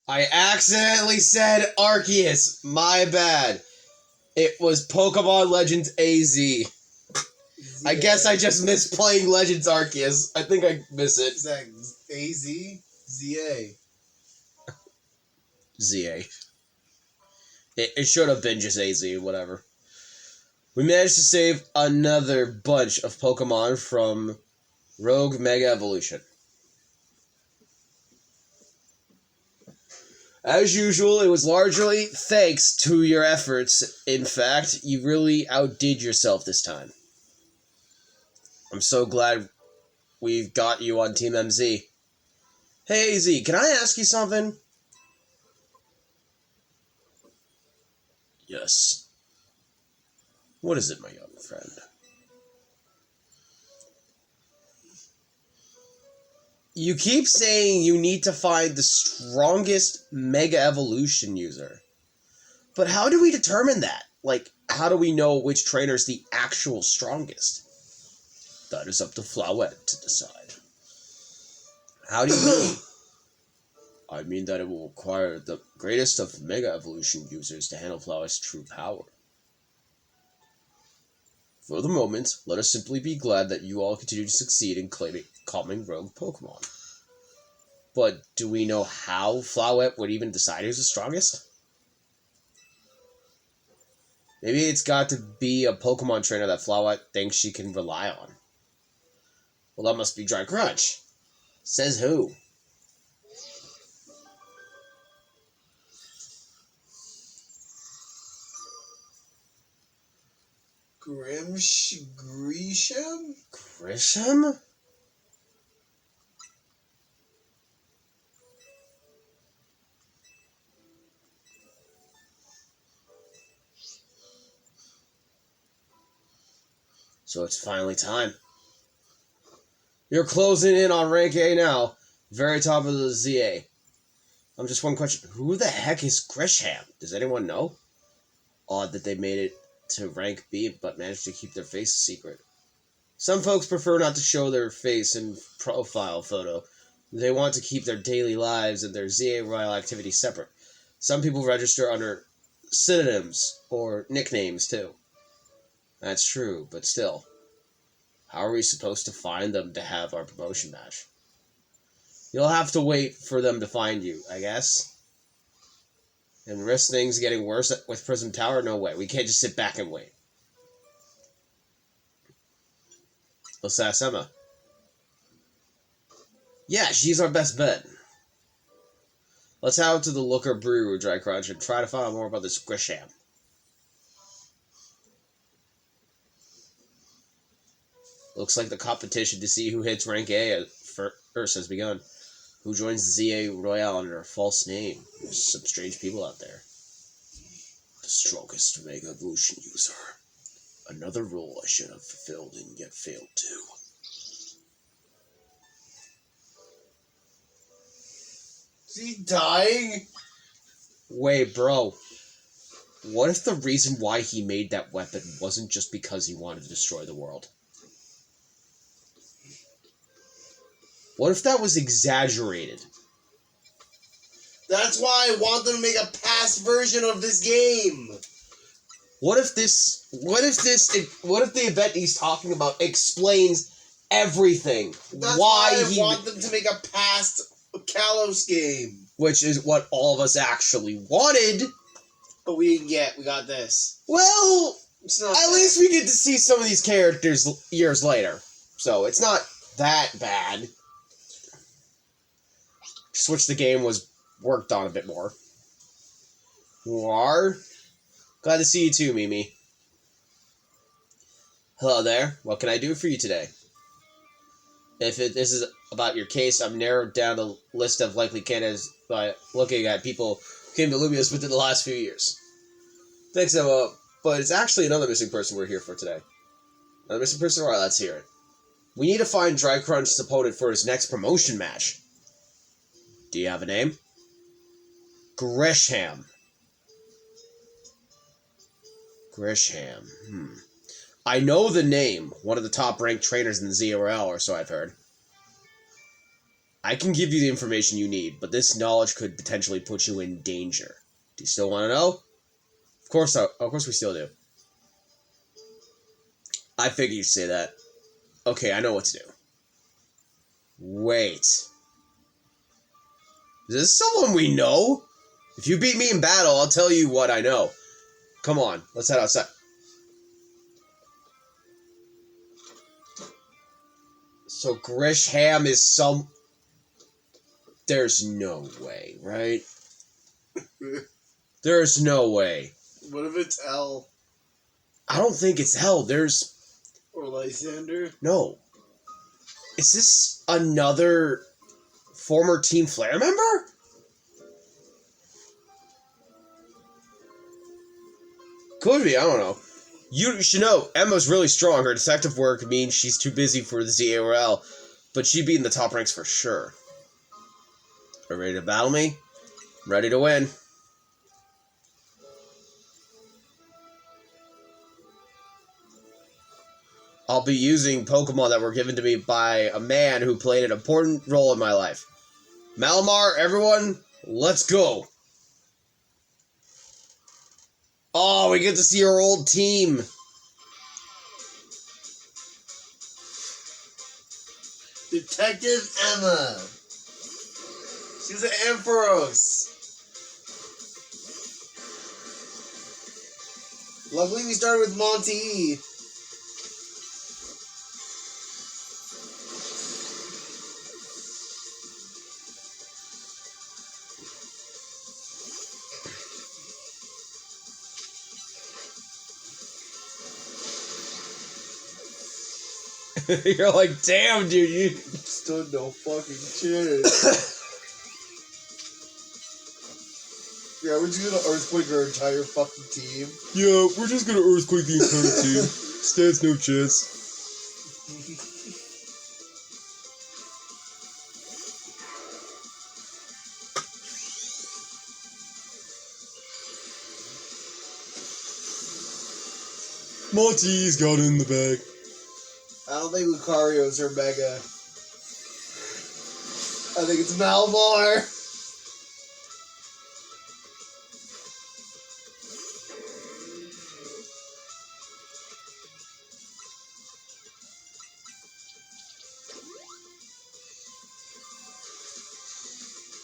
I accidentally said Arceus. My bad. It was Pokemon Legends AZ. I guess I just missed playing Legends Arceus. I think I miss it. Is that AZ? ZA. ZA. It should have been just AZ, whatever. We managed to save another bunch of Pokemon from Rogue Mega Evolution. As usual, it was largely thanks to your efforts. In fact, you really outdid yourself this time. I'm so glad we've got you on Team MZ. Hey, Z, can I ask you something? Yes. What is it, my young friend? You keep saying you need to find the strongest Mega Evolution user. But how do we determine that? Like, how do we know which trainer is the actual strongest? That is up to Flowette to decide. How do you mean? I mean that it will require the greatest of Mega Evolution users to handle Flowette's true power. For the moment, let us simply be glad that you all continue to succeed in calming rogue Pokemon. But do we know how Flowette would even decide who's the strongest? Maybe it's got to be a Pokemon trainer that Flowette thinks she can rely on. Well, that must be Dry Crunch. Says who? Grisham? Grisham? So it's finally time. You're closing in on rank A now. Very top of the ZA. Just one question. Who the heck is Grisham? Does anyone know? Odd that they made it to rank B but managed to keep their face a secret. Some folks prefer not to show their face in profile photo. They want to keep their daily lives and their ZA Royal activity separate. Some people register under synonyms or nicknames too. That's true, but still. How are we supposed to find them to have our promotion match? You'll have to wait for them to find you, I guess. And risk things getting worse with Prism Tower? No way. We can't just sit back and wait. Let's ask Emma. Yeah, she's our best bet. Let's head out to the Looker Brew, Dry Crunch, and try to find out more about this Grisham. Looks like the competition to see who hits rank A first has begun. Who joins the ZA Royale under a false name? There's some strange people out there. The strongest Mega Evolution user. Another role I should have fulfilled and yet failed to. Is he dying? Wait, bro. What if the reason why he made that weapon wasn't just because he wanted to destroy the world? What if that was exaggerated? That's why I want them to make a past version of this game. What if the event he's talking about explains everything? That's why I want them to make a past Kalos game. Which is what all of us actually wanted. But we got this. Well, at least we get to see some of these characters years later. So it's not that bad. Switch the game was worked on a bit more. War? Glad to see you too, Mimi. Hello there. What can I do for you today? If this is about your case, I've narrowed down the list of likely candidates by looking at people who came to Lumios within the last few years. Thanks, Emma. But it's actually another missing person we're here for today. Another missing person? Alright, let's hear it. We need to find Dry Crunch's opponent for his next promotion match. Do you have a name? Grisham. Grisham. I know the name. One of the top-ranked trainers in the ZRL, or so I've heard. I can give you the information you need, but this knowledge could potentially put you in danger. Do you still want to know? Of course we still do. I figured you'd say that. Okay, I know what to do. Wait. Is this someone we know? If you beat me in battle, I'll tell you what I know. Come on, let's head outside. So Grisham is some... There's no way, right? There's no way. What if it's L? I don't think it's L. There's... Or Lysander? No. Is this another former Team Flare member? Could be, I don't know. You should know, Emma's really strong. Her detective work means she's too busy for the ZARL, but she'd be in the top ranks for sure. Are you ready to battle me? I'm ready to win. I'll be using Pokemon that were given to me by a man who played an important role in my life. Malamar, everyone, let's go! Oh, we get to see our old team! Detective Emma! She's an Ampharos! Luckily we started with Monty. You're like, damn, dude, you stood no fucking chance. Yeah, we're just gonna earthquake our entire fucking team. Yeah, we're just gonna earthquake the entire team. Stands no chance. Monty's got it in the bag. I don't think Lucario's her mega. I think it's Malamar.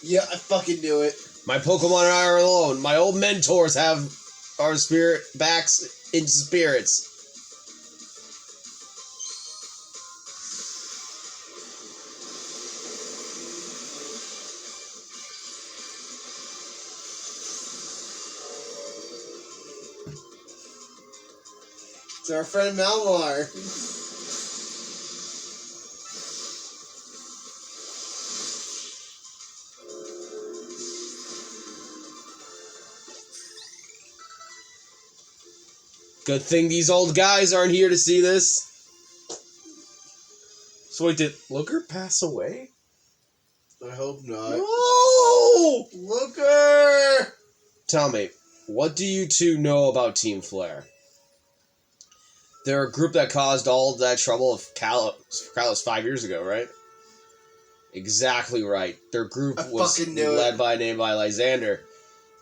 Yeah, I fucking knew it. My Pokemon and I are alone. My old mentors have our spirit backs into spirits. It's our friend Malamar. Good thing these old guys aren't here to see this. So wait, did Looker pass away? I hope not. No! Looker! Tell me, what do you two know about Team Flare? They're a group that caused all that trouble of Kalos 5 years ago, right? Exactly right. Their group was led by a name by Lysander.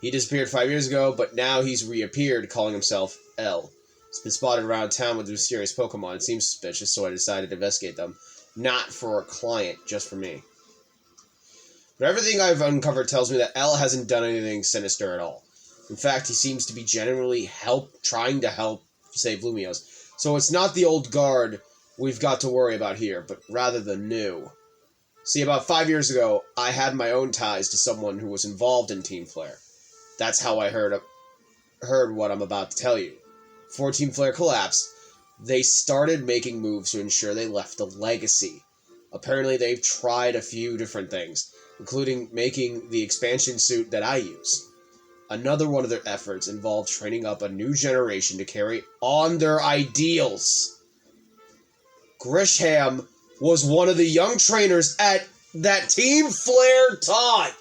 He disappeared 5 years ago, but now he's reappeared, calling himself L. He's been spotted around town with mysterious Pokemon. It seems suspicious, so I decided to investigate them. Not for a client, just for me. But everything I've uncovered tells me that L hasn't done anything sinister at all. In fact, he seems to be genuinely trying to help save Lumiose. So it's not the old guard we've got to worry about here, but rather the new. See, about 5 years ago, I had my own ties to someone who was involved in Team Flare. That's how I heard what I'm about to tell you. Before Team Flare collapsed, they started making moves to ensure they left a legacy. Apparently, they've tried a few different things, including making the expansion suit that I use. Another one of their efforts involved training up a new generation to carry on their ideals. Grisham was one of the young trainers at that Team Flare taught.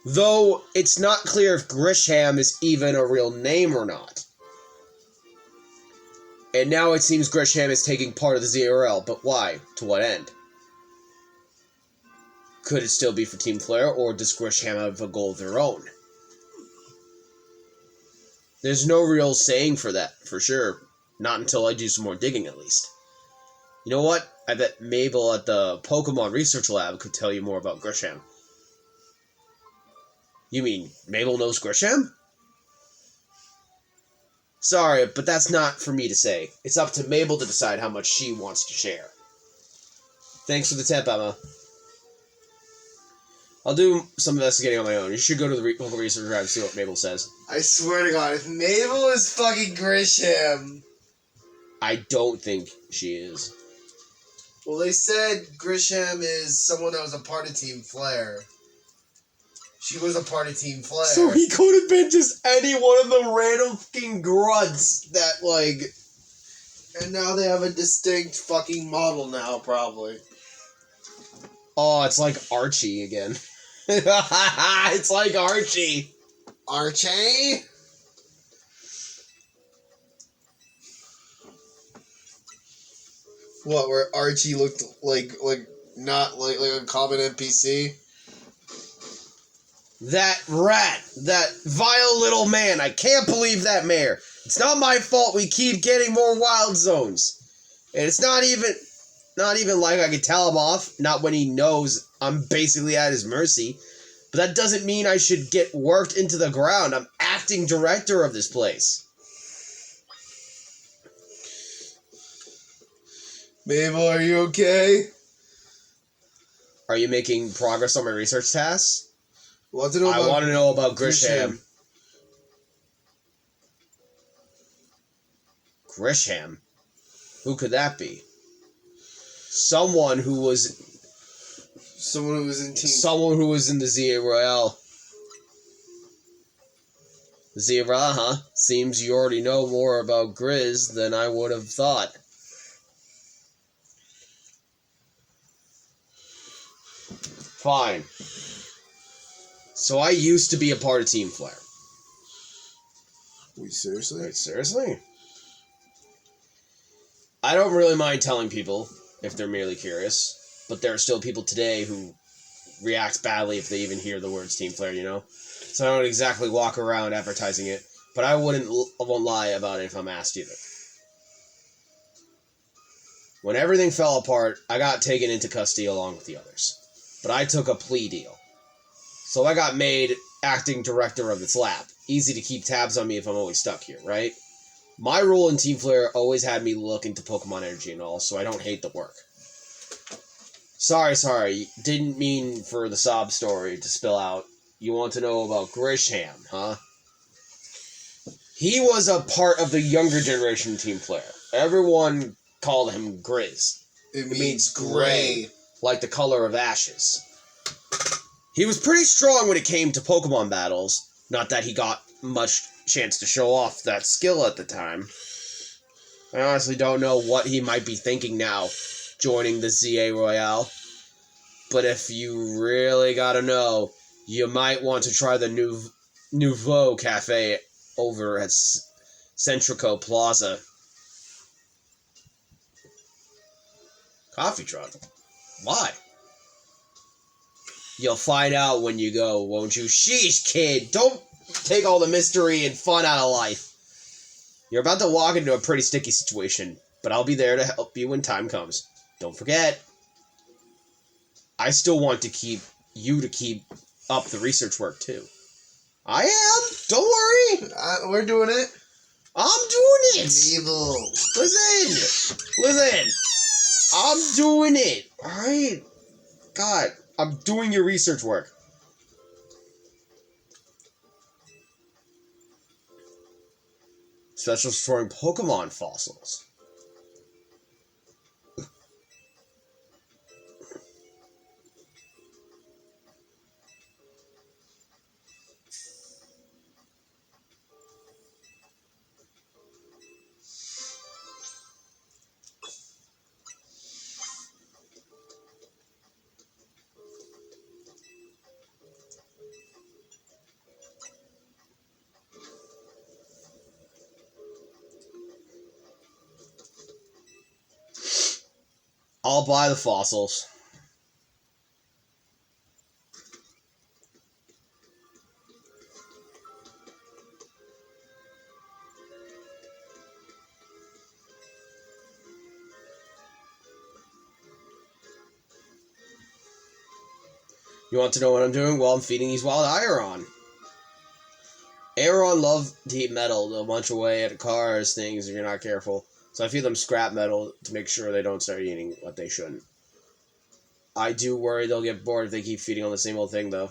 Though it's not clear if Grisham is even a real name or not. And now it seems Grisham is taking part of the ZRL, but why? To what end? Could it still be for Team Flare, or does Grisham have a goal of their own? There's no real saying for that, for sure. Not until I do some more digging, at least. You know what? I bet Mabel at the Pokemon Research Lab could tell you more about Grisham. You mean Mabel knows Grisham? Sorry, but that's not for me to say. It's up to Mabel to decide how much she wants to share. Thanks for the tip, Emma. I'll do some investigating on my own. You should go to the local research lab and see what Mabel says. I swear to God, if Mabel is fucking Grisham... I don't think she is. Well, they said Grisham is someone that was a part of Team Flare. She was a part of Team Flare. So he could have been just any one of the random fucking grunts that, like... And now they have a distinct fucking model now, probably. Oh, it's like Archie again. It's like Archie. Archie? What, where Archie looked like not like a common NPC? That rat. That vile little man. I can't believe that mayor. It's not my fault we keep getting more wild zones. And it's not even like I could tell him off, not when he knows I'm basically at his mercy. But that doesn't mean I should get worked into the ground. I'm acting director of this place. Mabel, are you okay? Are you making progress on my research tasks? I want to know about Grisham. Grisham? Who could that be? Someone who was in the ZA Royale. The ZA Royale, huh? Seems you already know more about Grizz than I would have thought. Fine. So I used to be a part of Team Flare. Wait, seriously? Wait, seriously? I don't really mind telling people if they're merely curious, but there are still people today who react badly if they even hear the words Team Flare, you know? So I don't exactly walk around advertising it, but I won't lie about it if I'm asked either. When everything fell apart, I got taken into custody along with the others. But I took a plea deal. So I got made acting director of this lab. Easy to keep tabs on me if I'm always stuck here, right? My role in Team Flare always had me look into Pokemon energy and all, so I don't hate the work. Sorry. Didn't mean for the sob story to spill out. You want to know about Grisham, huh? He was a part of the younger generation Team Flare. Everyone called him Grizz. It means gray. Like the color of ashes. He was pretty strong when it came to Pokemon battles. Not that he got much chance to show off that skill at the time. I honestly don't know what he might be thinking now, joining the ZA Royale. But if you really gotta know, you might want to try the Nouveau Cafe over at Centrico Plaza. Coffee truck? Why? You'll find out when you go, won't you? Sheesh, kid! Don't take all the mystery and fun out of life. You're about to walk into a pretty sticky situation, but I'll be there to help you when time comes. Don't forget. I still want to keep up the research work, too. I am! Don't worry! We're doing it. I'm doing it! Evil. Listen! I'm doing it! Alright? God, I'm doing your research work. Special storing Pokemon fossils. I'll buy the fossils. You want to know what I'm doing? Well, I'm feeding these wild Aeron. Aeron love to eat metal. They'll munch away at cars, things, if you're not careful. So I feed them scrap metal to make sure they don't start eating what they shouldn't. I do worry they'll get bored if they keep feeding on the same old thing, though.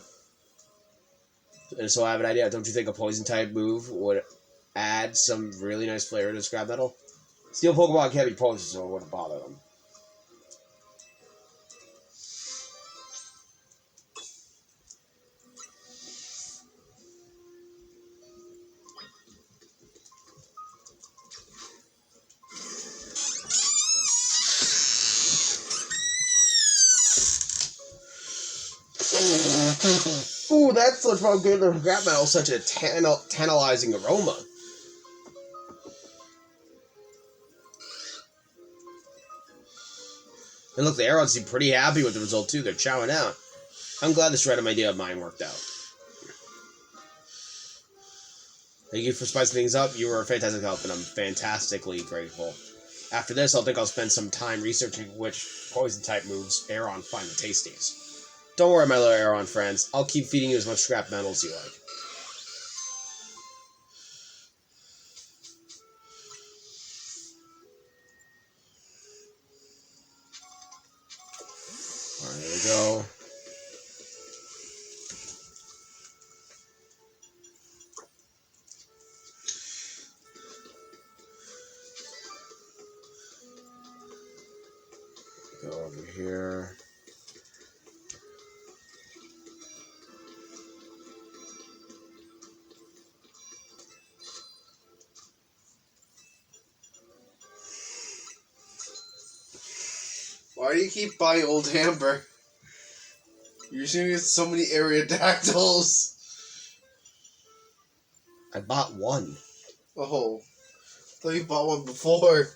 And so I have an idea. Don't you think a poison-type move would add some really nice flavor to scrap metal? Steel Pokemon can't be poison, so it wouldn't bother them. Ooh, that's what's wrong with the scrap metal. Such a tantalizing aroma. And look, the Aerons seem pretty happy with the result, too. They're chowing out. I'm glad this random idea of mine worked out. Thank you for spicing things up. You were a fantastic help, and I'm fantastically grateful. After this, I'll spend some time researching which poison-type moves Aeron find the tastiest. Don't worry, my little Aeron friends. I'll keep feeding you as much scrap metal as you like. Alright, there we go. Go over here. Why do you keep buying Old Amber? You're shooting at so many Aerodactyls. I bought one. Oh. I thought you bought one before.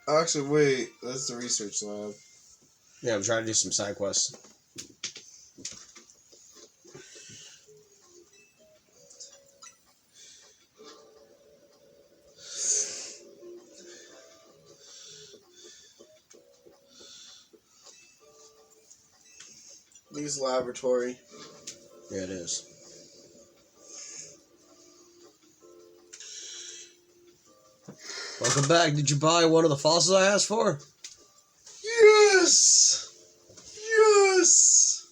Actually, wait. That's the research lab. Yeah, I'm trying to do some side quests. Use laboratory. Yeah, it is. Welcome back. Did you buy one of the fossils I asked for? Yes! Yes!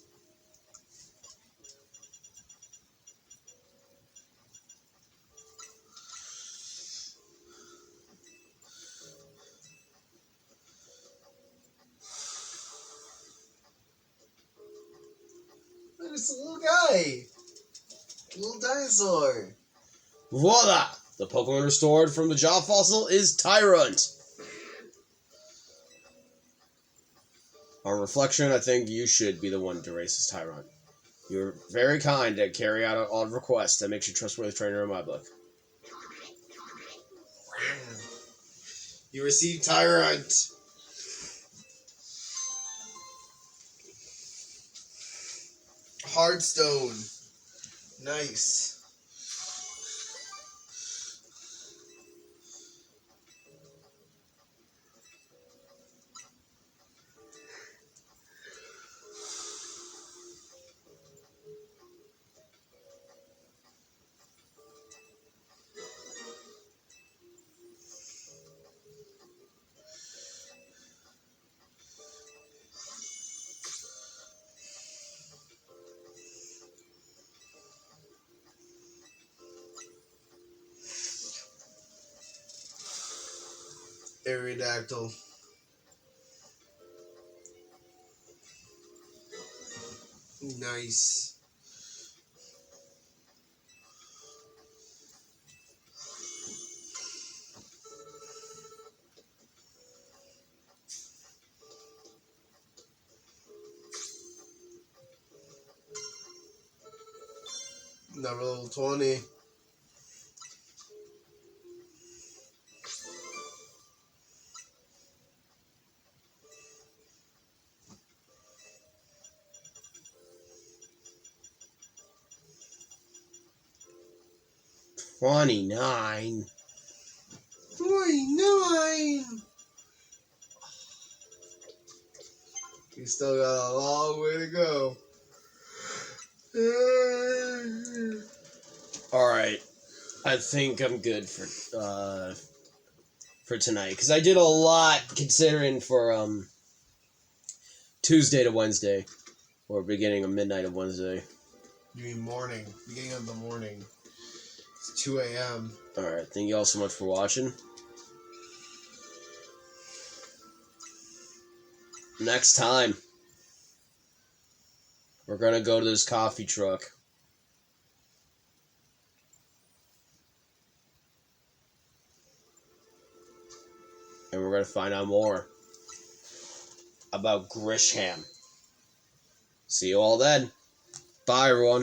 Look, it's a little guy. Little dinosaur. Voila! The Pokemon restored from the Jaw fossil is Tyrant. On reflection, I think you should be the one to race this Tyrant. You're very kind to carry out all requests. That makes you a trustworthy trainer in my book. You received Tyrant. Hardstone. Nice. Aerodactyl. Nice. Number level 20. 29. 29! You still got a long way to go. Alright. I think I'm good for tonight. Because I did a lot considering for Tuesday to Wednesday. Or beginning of midnight of Wednesday. You mean morning. Beginning of the morning. It's 2 a.m. Alright, thank you all so much for watching. Next time, we're gonna go to this coffee truck. And we're gonna find out more about Grisham. See you all then. Bye, everyone.